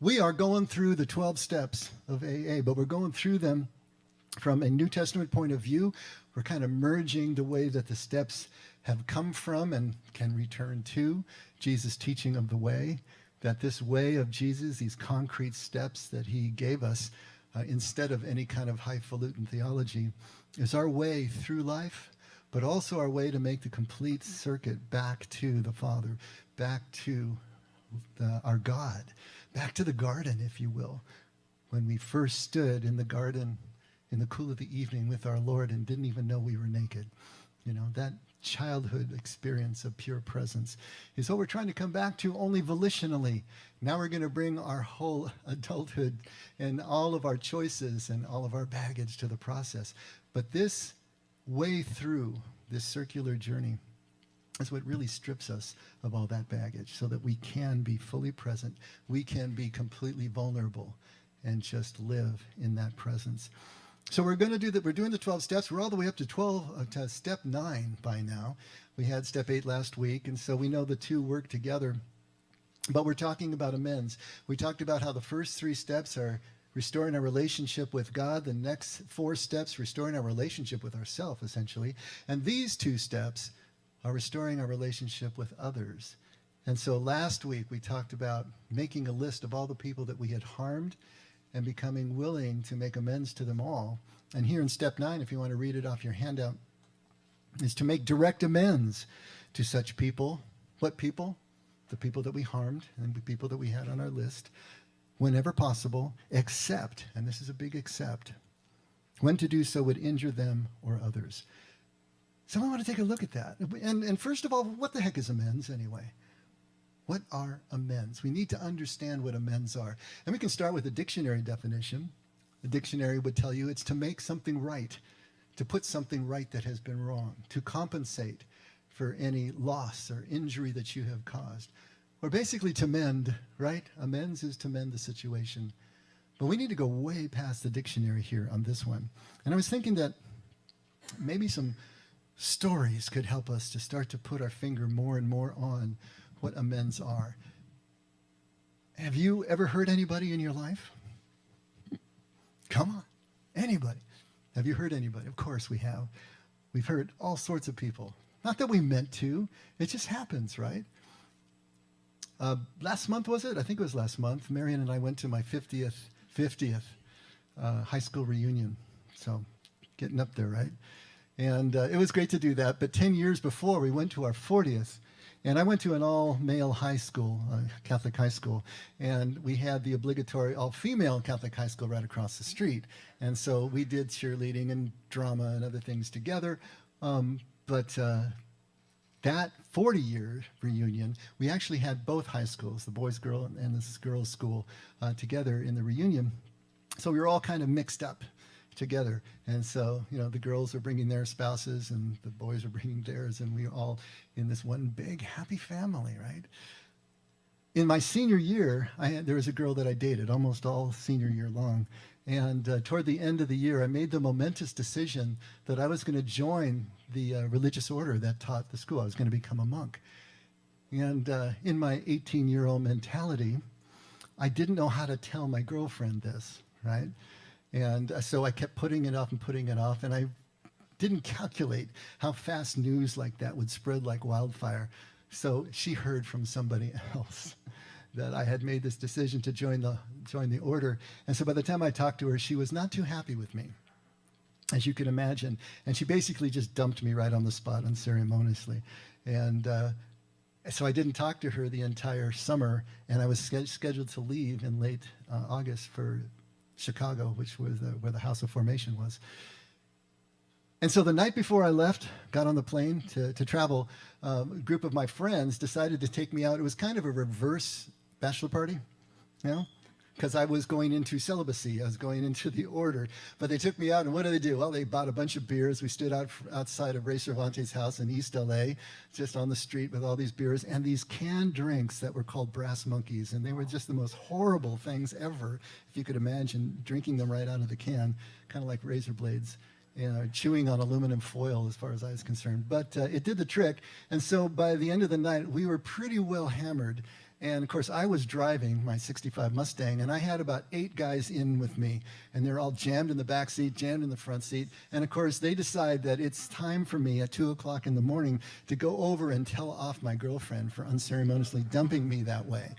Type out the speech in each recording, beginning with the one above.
We are going through the 12 steps of AA, but we're going through them from a New Testament point of view. We're kind of merging the way that the steps have come from and can return to Jesus' teaching of the way, that this way of Jesus, these concrete steps that he gave us, instead of any kind of highfalutin theology, is our way through life, but also our way to make the complete circuit back to the Father, back to our God, back to the garden, if you will, when we first stood in the garden in the cool of the evening with our Lord and didn't even know we were naked. You know, that childhood experience of pure presence is what we're trying to come back to, only volitionally. Now we're going to bring our whole adulthood and all of our choices and all of our baggage to the process. But this way through this circular journey is what really strips us of all that baggage so that we can be fully present. We can be completely vulnerable and just live in that presence. So we're going to do that. We're doing the 12 steps. We're all the way up to step 9 by now. We had step 8 last week, and so we know the two work together. But we're talking about amends. We talked about how the first 3 steps are restoring our relationship with God. The next 4 steps, restoring our relationship with ourselves, essentially. And these 2 steps are restoring our relationship with others. And so last week we talked about making a list of all the people that we had harmed and becoming willing to make amends to them all. And here in step 9, if you want to read it off your handout, is to make direct amends to such people. What people? The people that we harmed and the people that we had on our list, whenever possible, except, and this is a big except, when to do so would injure them or others. So I want to take a look at that. And first of all, what the heck is amends anyway? What are amends? We need to understand what amends are. And we can start with a dictionary definition. The dictionary would tell you it's to make something right, to put something right that has been wrong, to compensate for any loss or injury that you have caused, or basically to mend, right? Amends is to mend the situation. But we need to go way past the dictionary here on this one. And I was thinking that maybe some stories could help us to start to put our finger more and more on what amends are. Have you ever hurt anybody in your life? Come on, anybody. Have you hurt anybody? Of course we have. We've hurt all sorts of people. Not that we meant to. It just happens, right? Last month, was it? I think it was last month. Marion and I went to my 50th high school reunion. So getting up there, right? And it was great to do that. But 10 years before, we went to our 40th. And I went to an all-male high school, Catholic high school, and we had the obligatory all-female Catholic high school right across the street. And so we did cheerleading and drama and other things together. But that 40-year reunion, we actually had both high schools, the boys' girl and this girls' school, together in the reunion. So we were all kind of mixed up together. And so, you know, the girls are bringing their spouses and the boys are bringing theirs, and we were all in this one big happy family, right? In my senior year, there was a girl that I dated almost all senior year long. And toward the end of the year, I made the momentous decision that I was going to join the religious order that taught the school. I was going to become a monk. And in my 18-year-old mentality, I didn't know how to tell my girlfriend this, right? And so I kept putting it off, and I didn't calculate how fast news like that would spread like wildfire. So she heard from somebody else that I had made this decision to join the order. And so by the time I talked to her, she was not too happy with me, as you can imagine. And she basically just dumped me right on the spot unceremoniously. And so I didn't talk to her the entire summer, and I was scheduled to leave in late August for Chicago, which was where the House of Formation was. And so the night before I left, got on the plane to travel, a group of my friends decided to take me out. It was kind of a reverse bachelor party, you know, because I was going into celibacy. I was going into the order. But they took me out, and what did they do? Well, they bought a bunch of beers. We stood outside of Ray Cervantes' house in East LA, just on the street with all these beers and these canned drinks that were called Brass Monkeys. And they were just the most horrible things ever, if you could imagine, drinking them right out of the can, kind of like razor blades. Chewing on aluminum foil as far as I was concerned. But it did the trick. And so by the end of the night, we were pretty well hammered. And of course, I was driving my 65 Mustang, and I had about 8 guys in with me, and they're all jammed in the back seat, jammed in the front seat. And of course, they decide that it's time for me at 2 o'clock in the morning to go over and tell off my girlfriend for unceremoniously dumping me that way.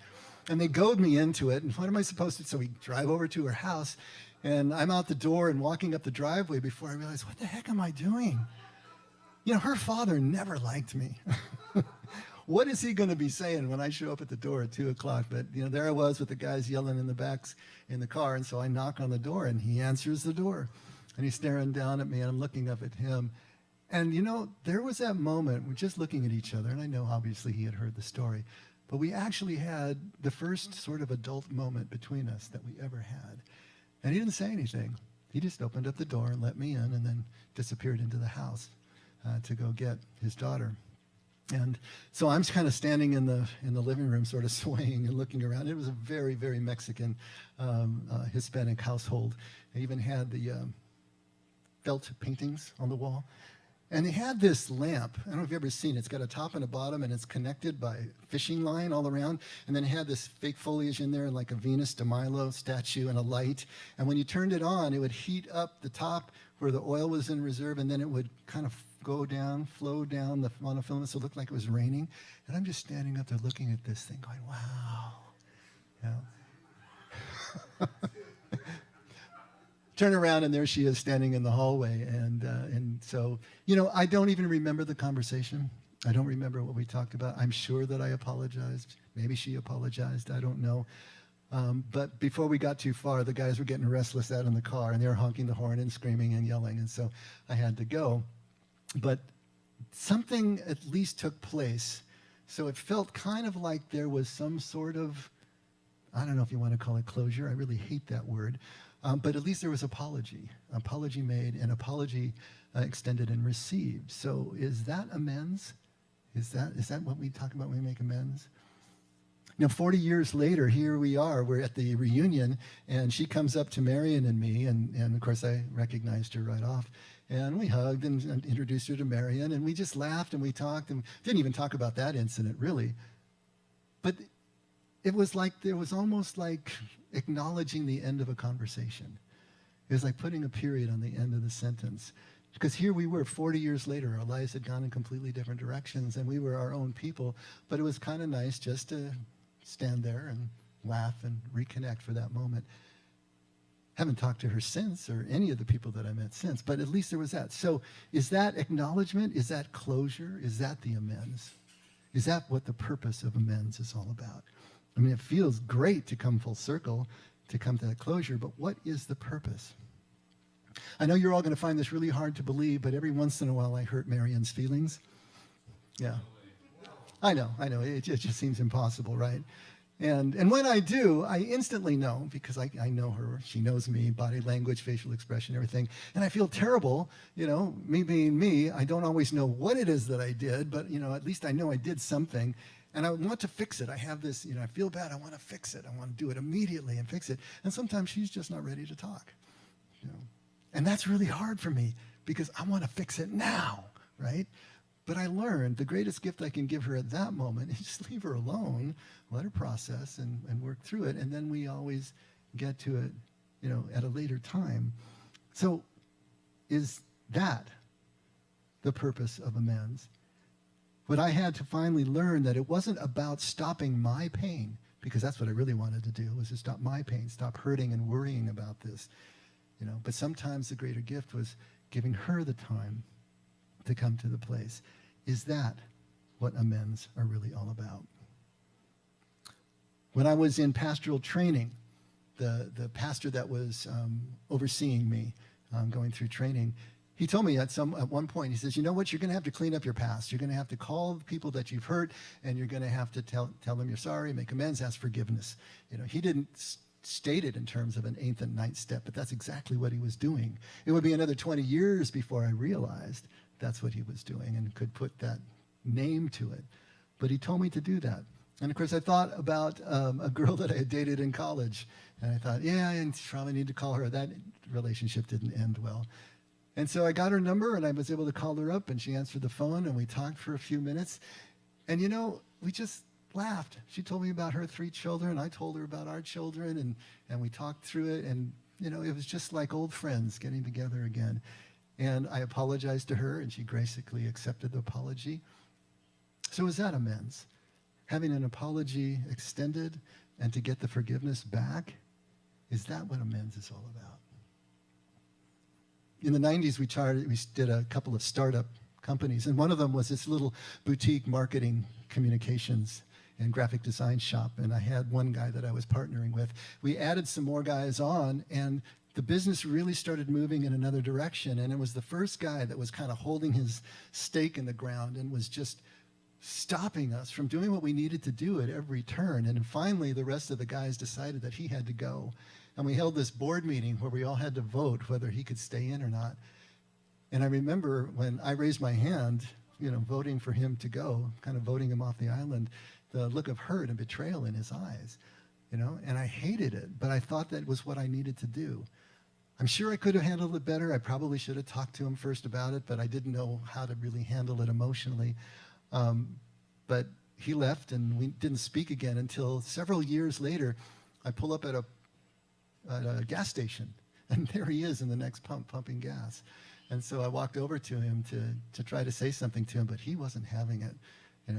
And they goad me into it. And what am I supposed to do? So we drive over to her house, and I'm out the door and walking up the driveway before I realize, what the heck am I doing? You know, her father never liked me. What is he going to be saying when I show up at the door at 2 o'clock? But, you know, there I was with the guys yelling in the backs in the car. And so I knock on the door, and he answers the door. And he's staring down at me, and I'm looking up at him. And, you know, there was that moment, we're just looking at each other. And I know, obviously, he had heard the story. But we actually had the first sort of adult moment between us that we ever had. And he didn't say anything. He just opened up the door and let me in, and then disappeared into the house to go get his daughter. And so I'm kind of standing in the living room, sort of swaying and looking around. It was a very, very Mexican, Hispanic household. They even had the felt paintings on the wall. And they had this lamp. I don't know if you've ever seen it. It's got a top and a bottom, and it's connected by fishing line all around. And then it had this fake foliage in there, like a Venus de Milo statue and a light. And when you turned it on, it would heat up the top where the oil was in reserve, and then it would kind of go down, flow down the monofilament, so it looked like it was raining. And I'm just standing up there looking at this thing going, wow. Yeah. Turn around, and there she is standing in the hallway. And so, you know, I don't even remember the conversation. I don't remember what we talked about. I'm sure that I apologized. Maybe she apologized. I don't know. But before we got too far, the guys were getting restless out in the car, and they were honking the horn and screaming and yelling. And so I had to go. But something at least took place. So it felt kind of like there was some sort of, I don't know if you want to call it closure. I really hate that word. But at least there was apology made, and apology extended and received. So is that amends? Is that what we talk about when we make amends? You know, 40 years later, here we are. We're at the reunion, and she comes up to Marion and me, and of course I recognized her right off. And we hugged and introduced her to Marion, and we just laughed and we talked, and didn't even talk about that incident, really. But it was like, there was almost like acknowledging the end of a conversation. It was like putting a period on the end of the sentence. Because here we were 40 years later, our lives had gone in completely different directions, and we were our own people. But it was kind of nice just to stand there and laugh and reconnect for that moment. Haven't talked to her since, or any of the people that I met since, but at least there was that. So is that acknowledgement? Is that closure? Is that the amends? Is that what the purpose of amends is all about? I mean, it feels great to come full circle, to come to that closure, but what is the purpose? I know you're all going to find this really hard to believe, but every once in a while I hurt Marion's feelings. Yeah. I know. It just seems impossible, right? And when I do, I instantly know, because I know her, she knows me, body language, facial expression, everything. And I feel terrible, you know, me being me. I don't always know what it is that I did, but, you know, at least I know I did something. And I want to fix it. I have this, you know, I feel bad. I want to fix it. I want to do it immediately and fix it. And sometimes she's just not ready to talk, you know. And that's really hard for me, because I want to fix it now, right? But I learned the greatest gift I can give her at that moment is just leave her alone, let her process and work through it. And then we always get to it, you know, at a later time. So is that the purpose of amends? But I had to finally learn that it wasn't about stopping my pain, because that's what I really wanted to do, was to stop my pain, stop hurting and worrying about this, you know. But sometimes the greater gift was giving her the time to come to the place. Is that what amends are really all about? When I was in pastoral training, the pastor that was overseeing me going through training, he told me at one point, he says, you know what, you're going to have to clean up your past. You're going to have to call the people that you've hurt, and you're going to have to tell them you're sorry, make amends, ask forgiveness. You know, he didn't state it in terms of an 8th and 9th step, but that's exactly what he was doing. It would be another 20 years before I realized that's what he was doing and could put that name to it. But he told me to do that. And of course, I thought about a girl that I had dated in college. And I thought, yeah, I probably need to call her. That relationship didn't end well. And so I got her number, and I was able to call her up, and she answered the phone, and we talked for a few minutes. And, you know, we just laughed. She told me about her 3 children. I told her about our children, and we talked through it. And, it was just like old friends getting together again. And I apologized to her, and she graciously accepted the apology. So is that amends? Having an apology extended and to get the forgiveness back? Is that what amends is all about? In the 90s, we did a couple of startup companies, and one of them was this little boutique marketing communications and graphic design shop, and I had one guy that I was partnering with. We added some more guys on, and the business really started moving in another direction, and it was the first guy that was kind of holding his stake in the ground and was just stopping us from doing what we needed to do at every turn. And finally, the rest of the guys decided that he had to go. And we held this board meeting where we all had to vote whether he could stay in or not. And I remember when I raised my hand, voting for him to go, kind of voting him off the island, the look of hurt and betrayal in his eyes, and I hated it, but I thought that was what I needed to do. I'm sure I could have handled it better. I probably should have talked to him first about it, but I didn't know how to really handle it emotionally. But he left, and we didn't speak again until several years later. I pull up at a gas station, and there he is in the next pump, pumping gas. And so I walked over to him to try to say something to him, but he wasn't having it.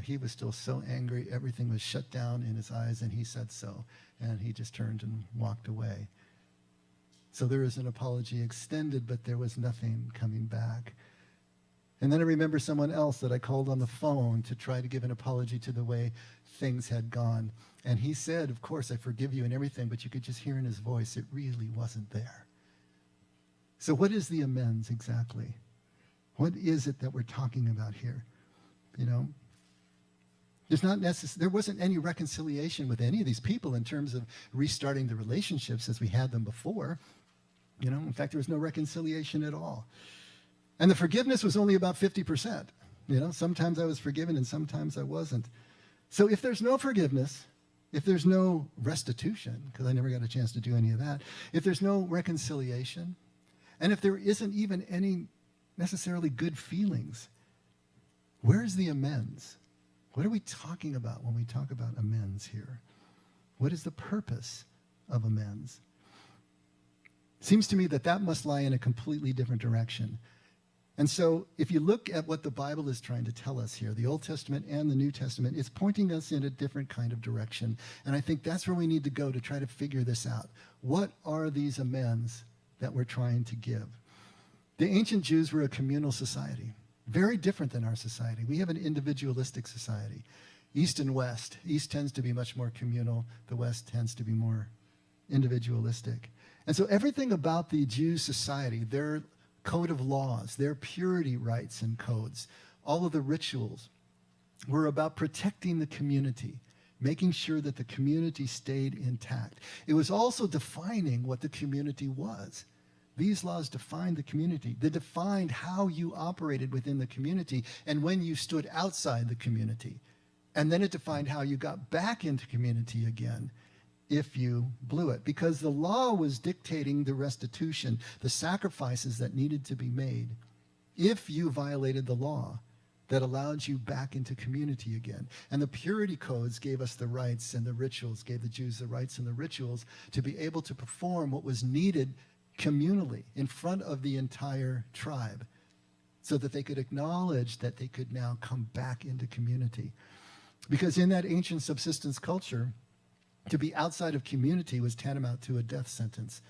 He was still so angry. Everything was shut down in his eyes, and he said so. And he just turned and walked away. So there was an apology extended, but there was nothing coming back. And then I remember someone else that I called on the phone to try to give an apology to the way things had gone. And he said, of course, I forgive you and everything, but you could just hear in his voice, it really wasn't there. So what is the amends exactly? What is it that we're talking about here? There wasn't any reconciliation with any of these people in terms of restarting the relationships as we had them before. In fact, there was no reconciliation at all. And the forgiveness was only about 50%. Sometimes I was forgiven and sometimes I wasn't. So if there's no forgiveness, if there's no restitution, because I never got a chance to do any of that, if there's no reconciliation, and if there isn't even any necessarily good feelings, where's the amends? What are we talking about when we talk about amends here? What is the purpose of amends? Seems to me that must lie in a completely different direction. And so if you look at what the Bible is trying to tell us here, the Old Testament and the New Testament, it's pointing us in a different kind of direction. And I think that's where we need to go to try to figure this out. What are these amends that we're trying to give? The ancient Jews were a communal society, very different than our society. We have an individualistic society, East and West. East tends to be much more communal. The West tends to be more individualistic. And so everything about the Jews' society, their code of laws, their purity rites and codes, all of the rituals were about protecting the community, making sure that the community stayed intact. It was also defining what the community was. These laws defined the community. They defined how you operated within the community and when you stood outside the community. And then it defined how you got back into community again if you blew it, because the law was dictating the restitution, the sacrifices that needed to be made if you violated the law that allowed you back into community again. And the purity codes gave us the rights, and the rituals gave the Jews the rights and the rituals to be able to perform what was needed communally in front of the entire tribe, so that they could acknowledge that they could now come back into community. Because in that ancient subsistence culture, to be outside of community was tantamount to a death sentence.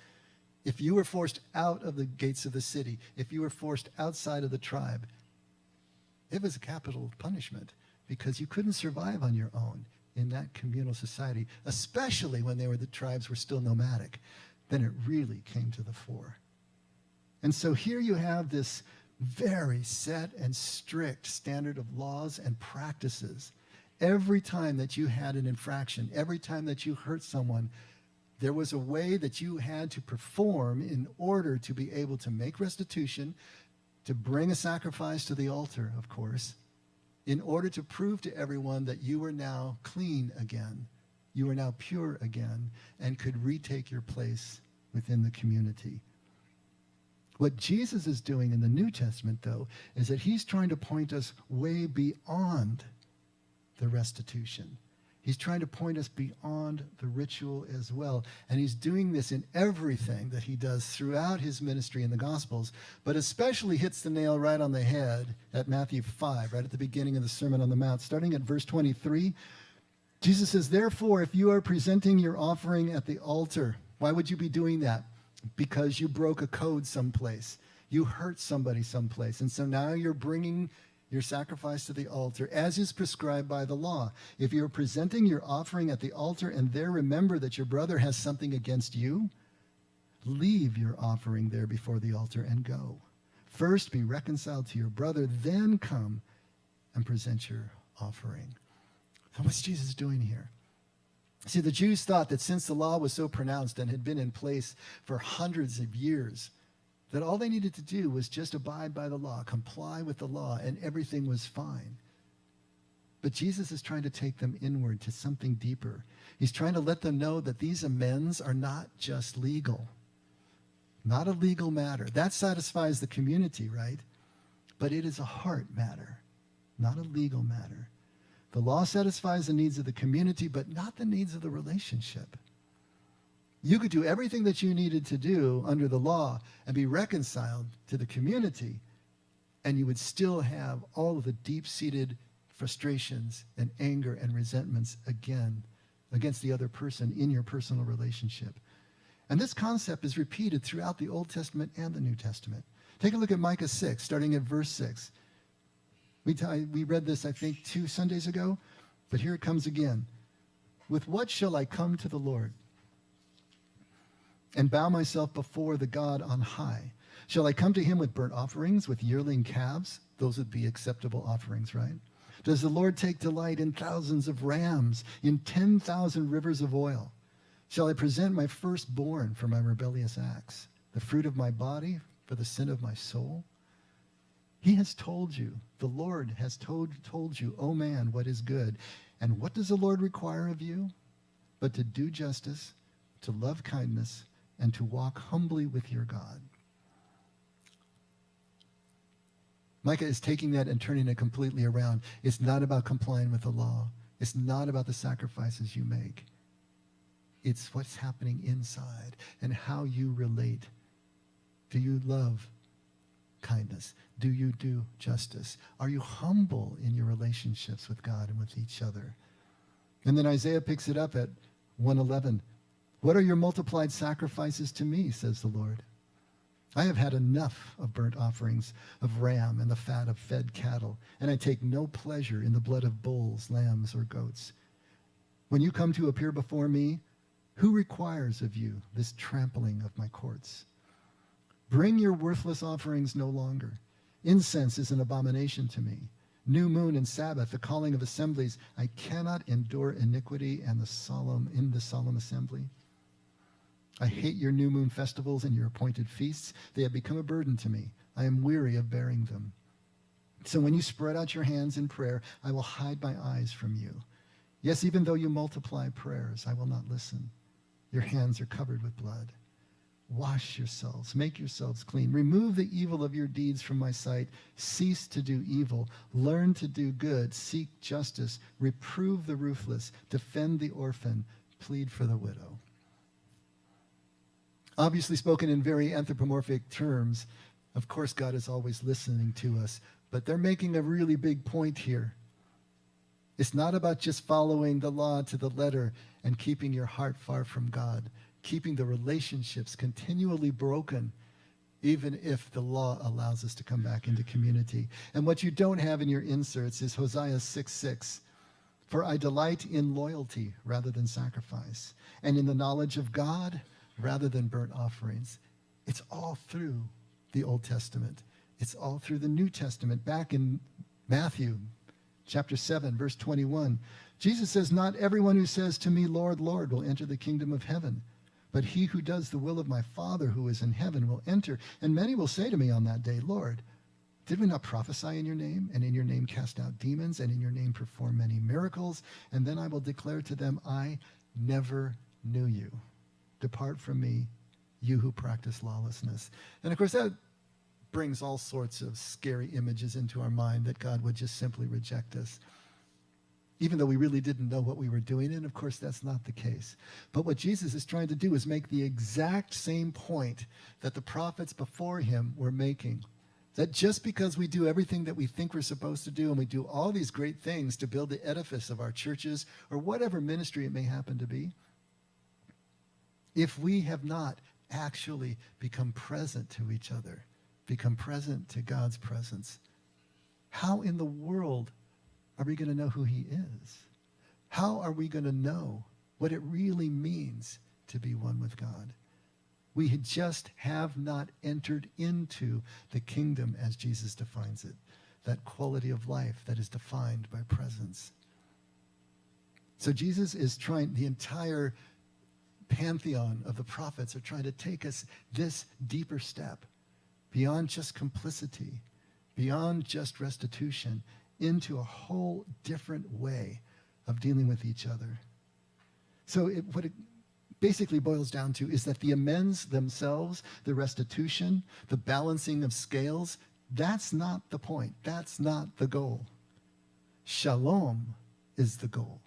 If you were forced out of the gates of the city, if you were forced outside of the tribe, it was a capital punishment, because you couldn't survive on your own in that communal society, especially when the tribes were still nomadic. Then it really came to the fore. And so here you have this very set and strict standard of laws and practices. Every time that you had an infraction, every time that you hurt someone, there was a way that you had to perform in order to be able to make restitution, to bring a sacrifice to the altar, of course, in order to prove to everyone that you were now clean again, you were now pure again, and could retake your place within the community. What Jesus is doing in the New Testament, though, is that he's trying to point us way beyond the restitution. He's trying to point us beyond the ritual as well. And he's doing this in everything that he does throughout his ministry in the Gospels, but especially hits the nail right on the head at Matthew 5, right at the beginning of the Sermon on the Mount. Starting at verse 23, Jesus says, therefore, if you are presenting your offering at the altar, why would you be doing that? Because you broke a code someplace. You hurt somebody someplace. And so now you're bringing your sacrifice to the altar as is prescribed by the law. If you're presenting your offering at the altar and there remember that your brother has something against you, leave your offering there before the altar and go. First be reconciled to your brother, then come and present your offering. So what's Jesus doing here? See, the Jews thought that since the law was so pronounced and had been in place for hundreds of years, that all they needed to do was just abide by the law, comply with the law, and everything was fine. But Jesus is trying to take them inward to something deeper. He's trying to let them know that these amends are not just legal, not a legal matter. That satisfies the community, right? But it is a heart matter, not a legal matter. The law satisfies the needs of the community, but not the needs of the relationship. You could do everything that you needed to do under the law and be reconciled to the community, and you would still have all of the deep-seated frustrations and anger and resentments again against the other person in your personal relationship. And this concept is repeated throughout the Old Testament and the New Testament. Take a look at Micah 6, starting at verse 6. We read this, I think, 2 Sundays ago, but here it comes again. With what shall I come to the Lord and bow myself before the God on high? Shall I come to him with burnt offerings, with yearling calves? Those would be acceptable offerings, right? Does the Lord take delight in thousands of rams, in 10,000 rivers of oil? Shall I present my firstborn for my rebellious acts, the fruit of my body for the sin of my soul? He has told you, the Lord has told you, O man, what is good. And what does the Lord require of you? But to do justice, to love kindness, and to walk humbly with your God. Micah is taking that and turning it completely around. It's not about complying with the law. It's not about the sacrifices you make. It's what's happening inside and how you relate. Do you love kindness? Do you do justice? Are you humble in your relationships with God and with each other? And then Isaiah picks it up at 1:11. What are your multiplied sacrifices to me, says the Lord? I have had enough of burnt offerings of ram and the fat of fed cattle, and I take no pleasure in the blood of bulls, lambs, or goats. When you come to appear before me, who requires of you this trampling of my courts? Bring your worthless offerings no longer. Incense is an abomination to me. New moon and Sabbath, the calling of assemblies. I cannot endure iniquity and the solemn assembly. I hate your new moon festivals and your appointed feasts. They have become a burden to me. I am weary of bearing them. So when you spread out your hands in prayer, I will hide my eyes from you. Yes, even though you multiply prayers, I will not listen. Your hands are covered with blood. Wash yourselves, make yourselves clean. Remove the evil of your deeds from my sight. Cease to do evil. Learn to do good. Seek justice. Reprove the ruthless. Defend the orphan. Plead for the widow. Obviously spoken in very anthropomorphic terms. Of course, God is always listening to us, but they're making a really big point here. It's not about just following the law to the letter and keeping your heart far from God, keeping the relationships continually broken, even if the law allows us to come back into community. And what you don't have in your inserts is Hosea 6:6. For I delight in loyalty rather than sacrifice, and in the knowledge of God rather than burnt offerings. It's all through the Old Testament. It's all through the New Testament. Back in Matthew chapter 7, verse 21, Jesus says, not everyone who says to me, Lord, Lord, will enter the kingdom of heaven, but he who does the will of my Father who is in heaven will enter. And many will say to me on that day, Lord, did we not prophesy in your name, and in your name cast out demons, and in your name perform many miracles? And then I will declare to them, I never knew you. Depart from me, you who practice lawlessness. And of course, that brings all sorts of scary images into our mind that God would just simply reject us. even though we really didn't know what we were doing. And of course, that's not the case. But what Jesus is trying to do is make the exact same point that the prophets before him were making. That just because we do everything that we think we're supposed to do, and we do all these great things to build the edifice of our churches or whatever ministry it may happen to be, if we have not actually become present to each other, become present to God's presence, how in the world are we going to know who he is? How are we going to know what it really means to be one with God? We just have not entered into the kingdom as Jesus defines it, that quality of life that is defined by presence. So Jesus is trying, the entire pantheon of the prophets are trying to take us this deeper step beyond just complicity, beyond just restitution, into a whole different way of dealing with each other. So what it basically boils down to is that the amends themselves, the restitution, the balancing of scales, that's not the point. That's not the goal. Shalom is the goal.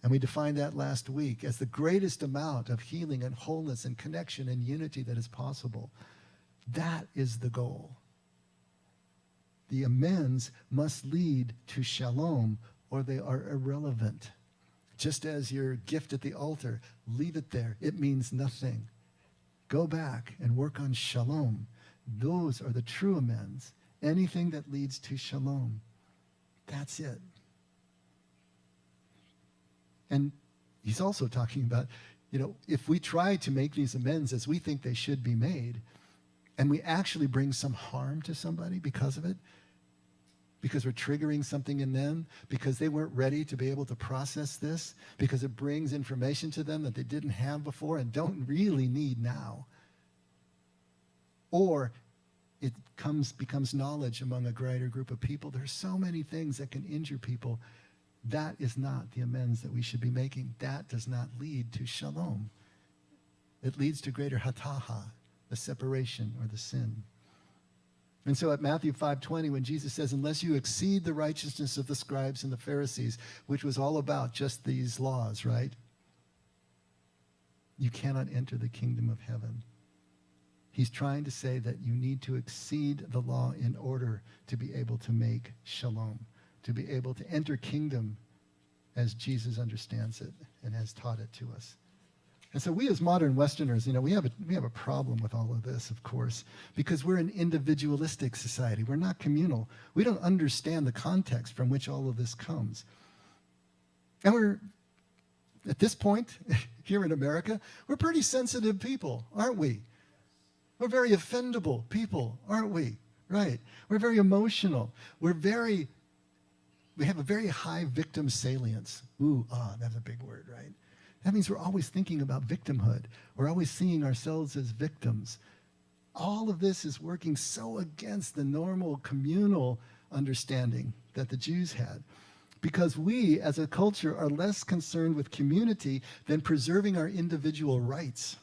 And we defined that last week as the greatest amount of healing and wholeness and connection and unity that is possible. That is the goal. The amends must lead to shalom, or they are irrelevant. Just as your gift at the altar, leave it there. It means nothing. Go back and work on shalom. Those are the true amends. Anything that leads to shalom. That's it. And he's also talking about, if we try to make these amends as we think they should be made, and we actually bring some harm to somebody because of it, because we're triggering something in them, because they weren't ready to be able to process this, because it brings information to them that they didn't have before and don't really need now. Or it becomes knowledge among a greater group of people. There's so many things that can injure people. That is not the amends that we should be making. That does not lead to shalom. It leads to greater hataha, the separation or the sin. And so at Matthew 5:20, when Jesus says, unless you exceed the righteousness of the scribes and the Pharisees, which was all about just these laws, right? You cannot enter the kingdom of heaven. He's trying to say that you need to exceed the law in order to be able to make shalom, to be able to enter kingdom as Jesus understands it and has taught it to us. And so we as modern Westerners, we have a problem with all of this, of course, because we're an individualistic society. We're not communal. We don't understand the context from which all of this comes. And we're, at this point, here in America, we're pretty sensitive people, aren't we? We're very offendable people, aren't we? Right. We're very emotional. We have a very high victim salience. That's a big word, right? That means we're always thinking about victimhood. We're always seeing ourselves as victims. All of this is working so against the normal communal understanding that the Jews had, because we as a culture are less concerned with community than preserving our individual rights.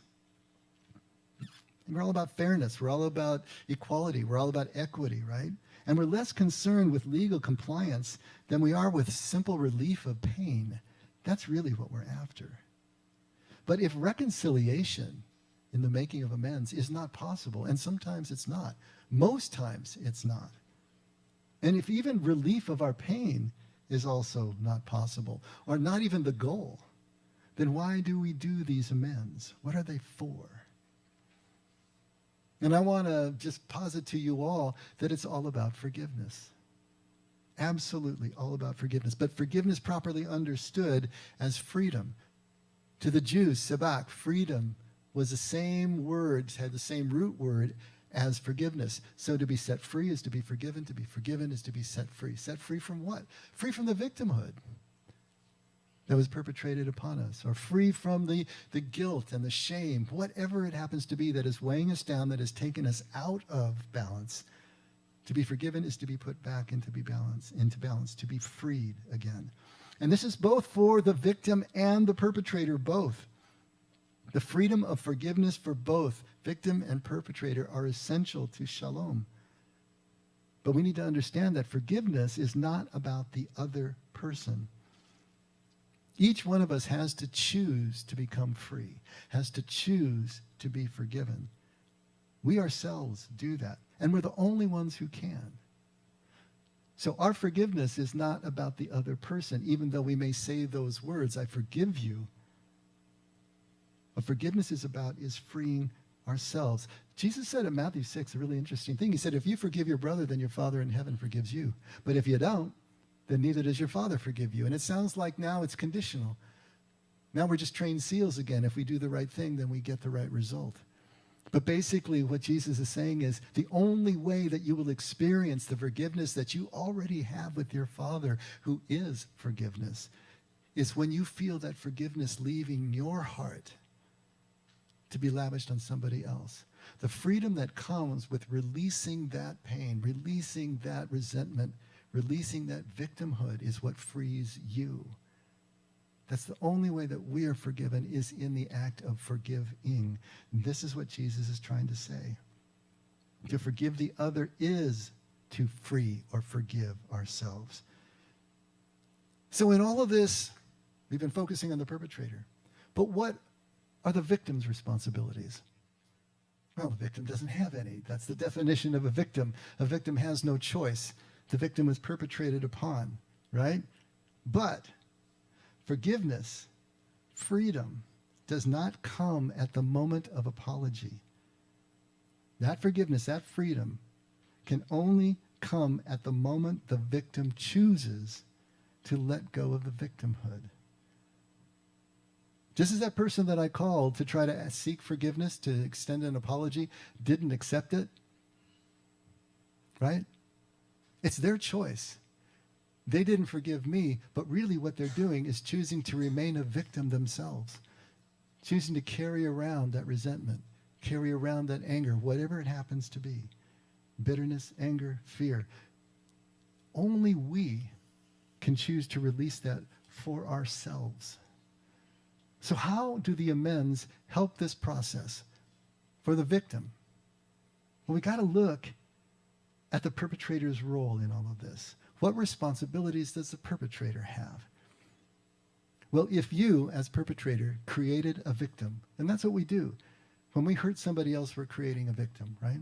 We're all about fairness. We're all about equality. We're all about equity, right? And we're less concerned with legal compliance than we are with simple relief of pain. That's really what we're after. But if reconciliation in the making of amends is not possible, and sometimes it's not, most times it's not, and if even relief of our pain is also not possible, or not even the goal, then why do we do these amends? What are they for? And I want to just posit to you all that it's all about forgiveness. Absolutely all about forgiveness. But forgiveness properly understood as freedom. To the Jews, sabak, freedom, was the same word, had the same root word as forgiveness. So to be set free is to be forgiven. To be forgiven is to be set free. Set free from what? Free from the victimhood that was perpetrated upon us, or free from the guilt and the shame, whatever it happens to be that is weighing us down, that has taken us out of balance. To be forgiven is to be put back into balance, to be freed again. And this is both for the victim and the perpetrator, both. The freedom of forgiveness for both victim and perpetrator are essential to shalom. But we need to understand that forgiveness is not about the other person. Each one of us has to choose to become free, has to choose to be forgiven. We ourselves do that, and we're the only ones who can. So our forgiveness is not about the other person, even though we may say those words, I forgive you. What forgiveness is about is freeing ourselves. Jesus said in Matthew 6 a really interesting thing. He said, if you forgive your brother, then your Father in heaven forgives you. But if you don't, then neither does your Father forgive you. And it sounds like now it's conditional. Now we're just trained seals again. If we do the right thing, then we get the right result. But basically what Jesus is saying is the only way that you will experience the forgiveness that you already have with your Father, who is forgiveness, is when you feel that forgiveness leaving your heart to be lavished on somebody else. The freedom that comes with releasing that pain, releasing that resentment, releasing that victimhood is what frees you. That's the only way that we are forgiven, is in the act of forgiving. This is what Jesus is trying to say. To forgive the other is to free or forgive ourselves. So in all of this, we've been focusing on the perpetrator. But what are the victim's responsibilities? Well, the victim doesn't have any. That's the definition of a victim. A victim has no choice. The victim was perpetrated upon, right? But forgiveness, freedom, does not come at the moment of apology. That forgiveness, that freedom, can only come at the moment the victim chooses to let go of the victimhood. Just as that person that I called to try to seek forgiveness, to extend an apology, didn't accept it, right? It's their choice. They didn't forgive me, but really what they're doing is choosing to remain a victim themselves, choosing to carry around that resentment, carry around that anger, whatever it happens to be, bitterness, anger, fear. Only we can choose to release that for ourselves. So how do the amends help this process for the victim? Well, we got to look at the perpetrator's role in all of this. What responsibilities does the perpetrator have? Well, if you, as perpetrator, created a victim, and that's what we do. When we hurt somebody else, we're creating a victim, right?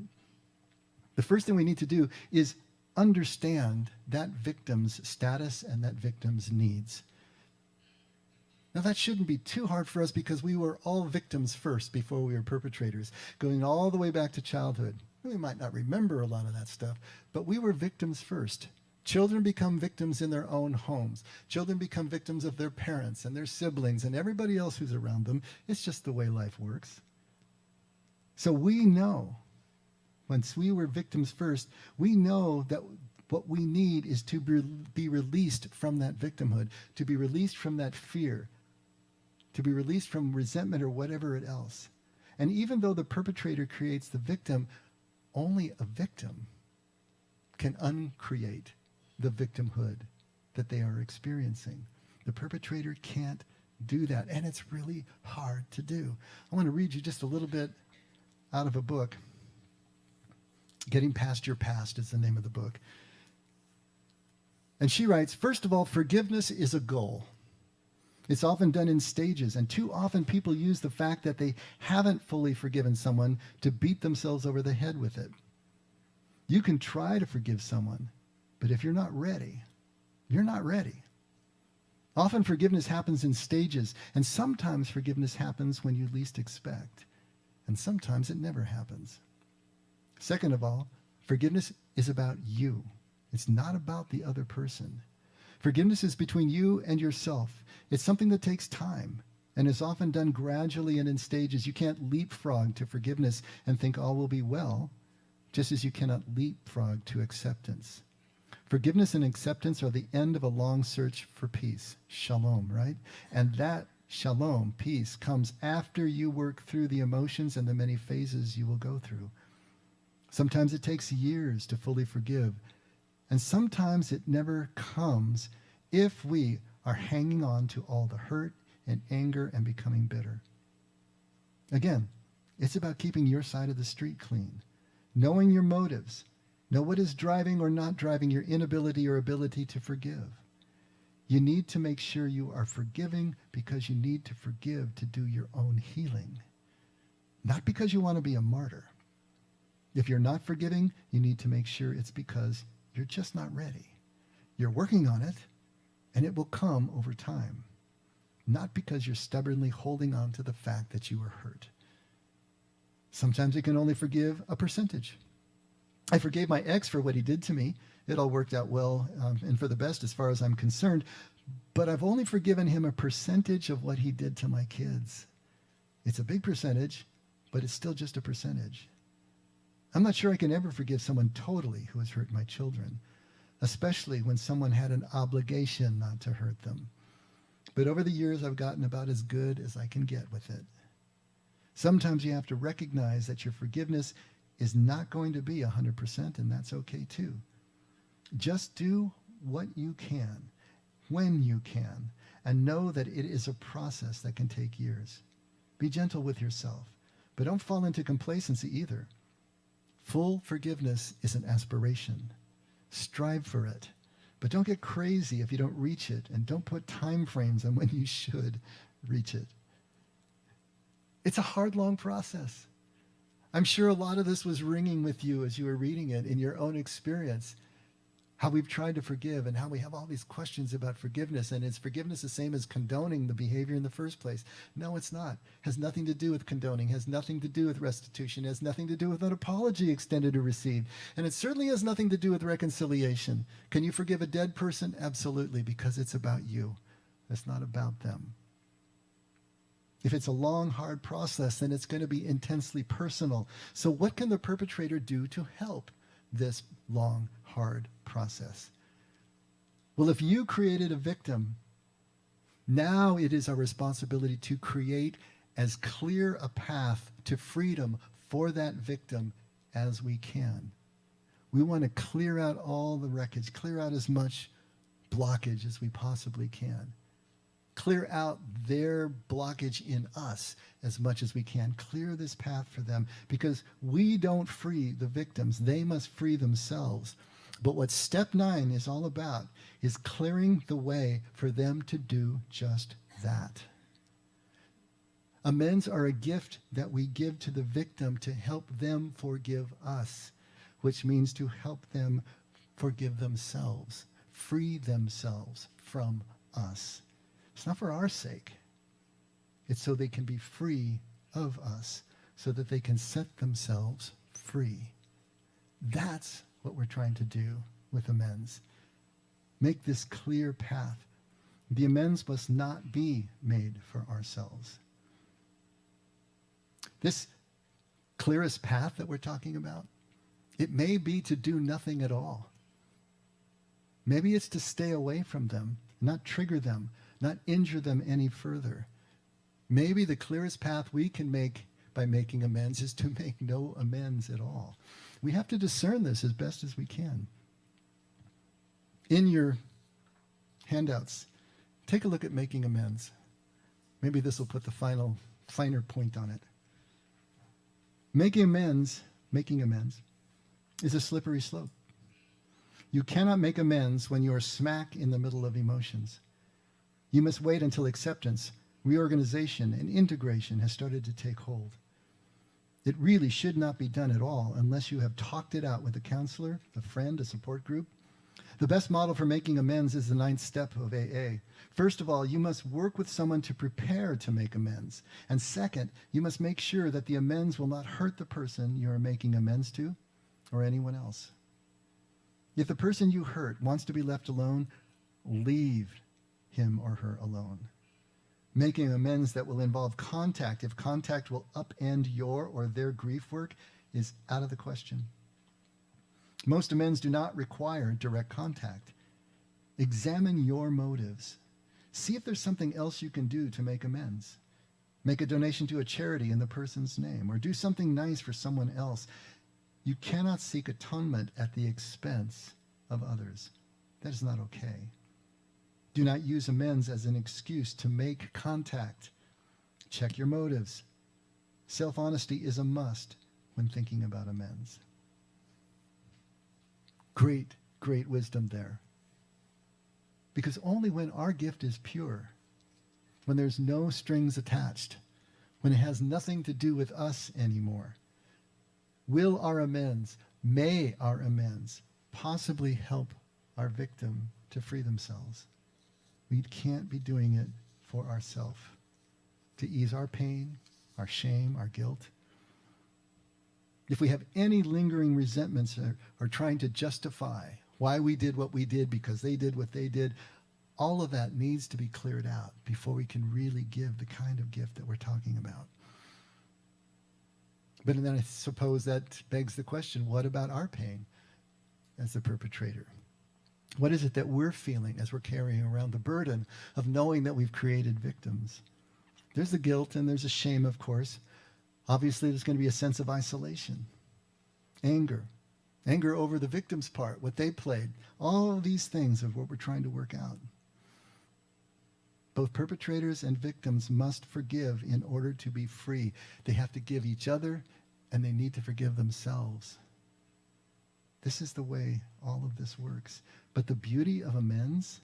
The first thing we need to do is understand that victim's status and that victim's needs. Now, that shouldn't be too hard for us because we were all victims first before we were perpetrators, going all the way back to childhood. We might not remember a lot of that stuff, but we were victims first. Children become victims in their own homes. Children become victims of their parents and their siblings and everybody else who's around them. It's just the way life works. So we know, once we were victims first, we know that what we need is to be released from that victimhood, to be released from that fear, to be released from resentment or whatever else. And even though the perpetrator creates the victim, only a victim can uncreate the victimhood that they are experiencing. The perpetrator can't do that, and it's really hard to do. I want to read you just a little bit out of a book. Getting Past Your Past is the name of the book. And she writes, first of all, forgiveness is a goal. It's often done in stages, and too often people use the fact that they haven't fully forgiven someone to beat themselves over the head with it. You can try to forgive someone, but if you're not ready, you're not ready. Often forgiveness happens in stages, and sometimes forgiveness happens when you least expect, and sometimes it never happens. Second of all, forgiveness is about you. It's not about the other person. Forgiveness is between you and yourself. It's something that takes time and is often done gradually and in stages. You can't leapfrog to forgiveness and think all will be well, just as you cannot leapfrog to acceptance. Forgiveness and acceptance are the end of a long search for peace. Shalom, right? And that shalom, peace, comes after you work through the emotions and the many phases you will go through. Sometimes it takes years to fully forgive, and sometimes it never comes if we are hanging on to all the hurt and anger and becoming bitter. Again, it's about keeping your side of the street clean, knowing your motives, know what is driving or not driving your inability or ability to forgive. You need to make sure you are forgiving because you need to forgive to do your own healing, not because you want to be a martyr. If you're not forgiving, you need to make sure it's because you're just not ready. You're working on it, and it will come over time, not because you're stubbornly holding on to the fact that you were hurt. Sometimes you can only forgive a percentage. I forgave my ex for what he did to me. It all worked out well and for the best as far as I'm concerned. But I've only forgiven him a percentage of what he did to my kids. It's a big percentage, but it's still just a percentage. I'm not sure I can ever forgive someone totally who has hurt my children, especially when someone had an obligation not to hurt them. But over the years, I've gotten about as good as I can get with it. Sometimes you have to recognize that your forgiveness is not going to be 100%, and that's okay too. Just do what you can, when you can, and know that it is a process that can take years. Be gentle with yourself, but don't fall into complacency either. Full forgiveness is an aspiration. Strive for it, but don't get crazy if you don't reach it, and don't put time frames on when you should reach it. It's a hard, long process. I'm sure a lot of this was ringing with you as you were reading it in your own experience. How we've tried to forgive and how we have all these questions about forgiveness. And is forgiveness the same as condoning the behavior in the first place? No, it's not. It has nothing to do with condoning, has nothing to do with restitution, has nothing to do with an apology extended or received. And it certainly has nothing to do with reconciliation. Can you forgive a dead person? Absolutely, because it's about you. It's not about them. If it's a long, hard process, then it's going to be intensely personal. So what can the perpetrator do to help this long, hard process? Well, if you created a victim, now it is our responsibility to create as clear a path to freedom for that victim as we can. We want to clear out all the wreckage, clear out as much blockage as we possibly can. Clear out their blockage in us as much as we can. Clear this path for them, because we don't free the victims. They must free themselves. But what step 9 is all about is clearing the way for them to do just that. Amends are a gift that we give to the victim to help them forgive us, which means to help them forgive themselves, free themselves from us. It's not for our sake. It's so they can be free of us, so that they can set themselves free. That's what we're trying to do with amends. Make this clear path. The amends must not be made for ourselves. This clearest path that we're talking about, it may be to do nothing at all. Maybe it's to stay away from them, not trigger them, not injure them any further. Maybe the clearest path we can make by making amends is to make no amends at all. We have to discern this as best as we can. In your handouts, take a look at making amends. Maybe this will put the finer point on it. Making amends is a slippery slope. You cannot make amends when you are smack in the middle of emotions. You must wait until acceptance, reorganization, and integration has started to take hold. It really should not be done at all unless you have talked it out with a counselor, a friend, a support group. The best model for making amends is the 9th step of AA. First of all, you must work with someone to prepare to make amends. And second, you must make sure that the amends will not hurt the person you are making amends to or anyone else. If the person you hurt wants to be left alone, leave him or her alone. Making amends that will involve contact, if contact will upend your or their grief work, is out of the question. Most amends do not require direct contact. Examine your motives. See if there's something else you can do to make amends. Make a donation to a charity in the person's name, or do something nice for someone else. You cannot seek atonement at the expense of others. That is not okay. Do not use amends as an excuse to make contact. Check your motives. Self-honesty is a must when thinking about amends. Great, great wisdom there. Because only when our gift is pure, when there's no strings attached, when it has nothing to do with us anymore, will our amends, may our amends possibly help our victim to free themselves. We can't be doing it for ourselves, to ease our pain, our shame, our guilt. If we have any lingering resentments or trying to justify why we did what we did because they did what they did, all of that needs to be cleared out before we can really give the kind of gift that we're talking about. But then I suppose that begs the question, what about our pain as the perpetrator? What is it that we're feeling as we're carrying around the burden of knowing that we've created victims? There's the guilt and there's a shame, of course. Obviously, there's going to be a sense of isolation, anger over the victim's part, what they played. All of these things are what we're trying to work out. Both perpetrators and victims must forgive in order to be free. They have to give each other, and they need to forgive themselves. This is the way all of this works. But the beauty of amends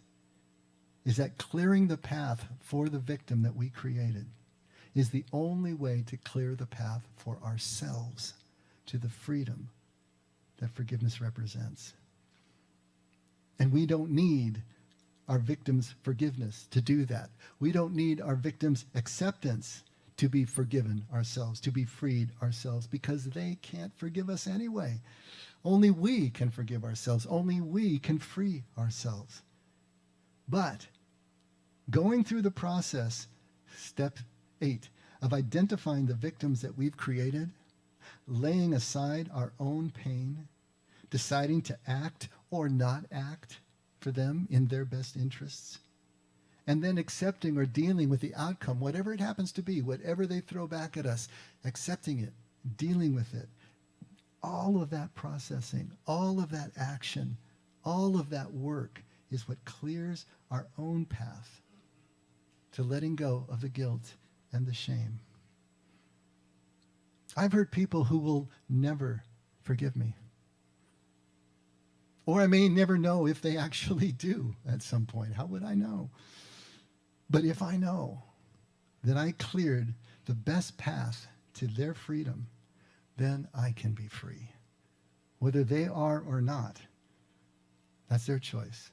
is that clearing the path for the victim that we created is the only way to clear the path for ourselves to the freedom that forgiveness represents. And we don't need our victims' forgiveness to do that. We don't need our victims' acceptance to be forgiven ourselves, to be freed ourselves, because they can't forgive us anyway. Only we can forgive ourselves. Only we can free ourselves. But going through the process, step 8, of identifying the victims that we've created, laying aside our own pain, deciding to act or not act for them in their best interests, and then accepting or dealing with the outcome, whatever it happens to be, whatever they throw back at us, accepting it, dealing with it. All of that processing, all of that action, all of that work is what clears our own path to letting go of the guilt and the shame. I've heard people who will never forgive me. Or I may never know if they actually do at some point. How would I know? But if I know that I cleared the best path to their freedom, then I can be free. Whether they are or not, that's their choice.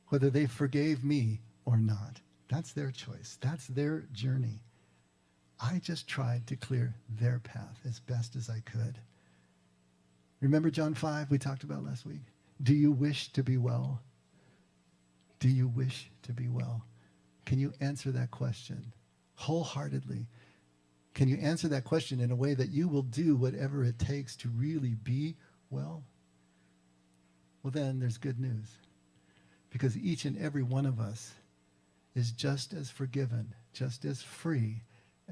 Whether they forgave me or not, that's their choice. That's their journey. I just tried to clear their path as best as I could. Remember John 5 we talked about last week? Do you wish to be well? Do you wish to be well? Can you answer that question wholeheartedly? Can you answer that question in a way that you will do whatever it takes to really be well? Well, then there's good news. Because each and every one of us is just as forgiven, just as free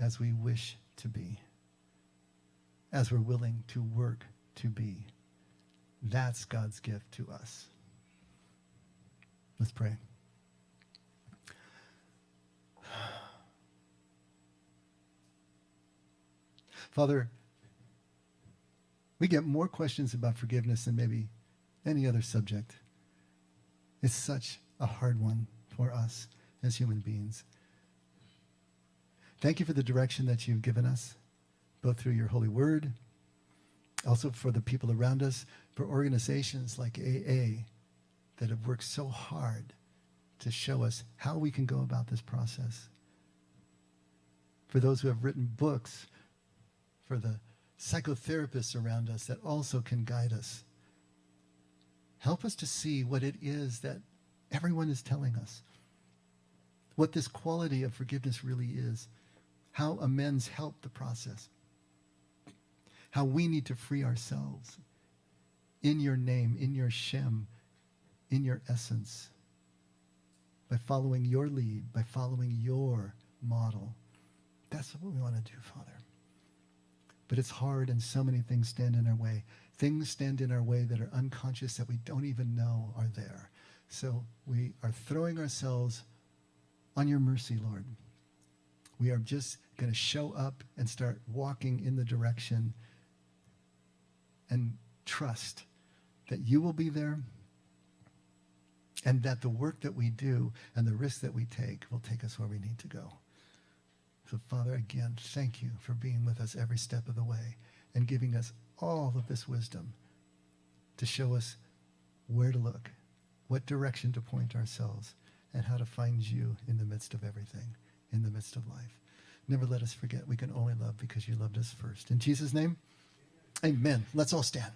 as we wish to be, as we're willing to work to be. That's God's gift to us. Let's pray. Father, we get more questions about forgiveness than maybe any other subject. It's such a hard one for us as human beings. Thank you for the direction that you've given us, both through your holy word, also for the people around us, for organizations like AA that have worked so hard to show us how we can go about this process. For those who have written books, for the psychotherapists around us that also can guide us. Help us to see what it is that everyone is telling us, what this quality of forgiveness really is, how amends help the process, how we need to free ourselves in your name, in your Shem, in your essence, by following your lead, by following your model. That's what we want to do, Father. But it's hard, and so many things stand in our way. Things stand in our way that are unconscious, that we don't even know are there. So we are throwing ourselves on your mercy, Lord. We are just going to show up and start walking in the direction and trust that you will be there and that the work that we do and the risk that we take will take us where we need to go. So, Father, again, thank you for being with us every step of the way and giving us all of this wisdom to show us where to look, what direction to point ourselves, and how to find you in the midst of everything, in the midst of life. Never let us forget we can only love because you loved us first. In Jesus' name, amen. Let's all stand.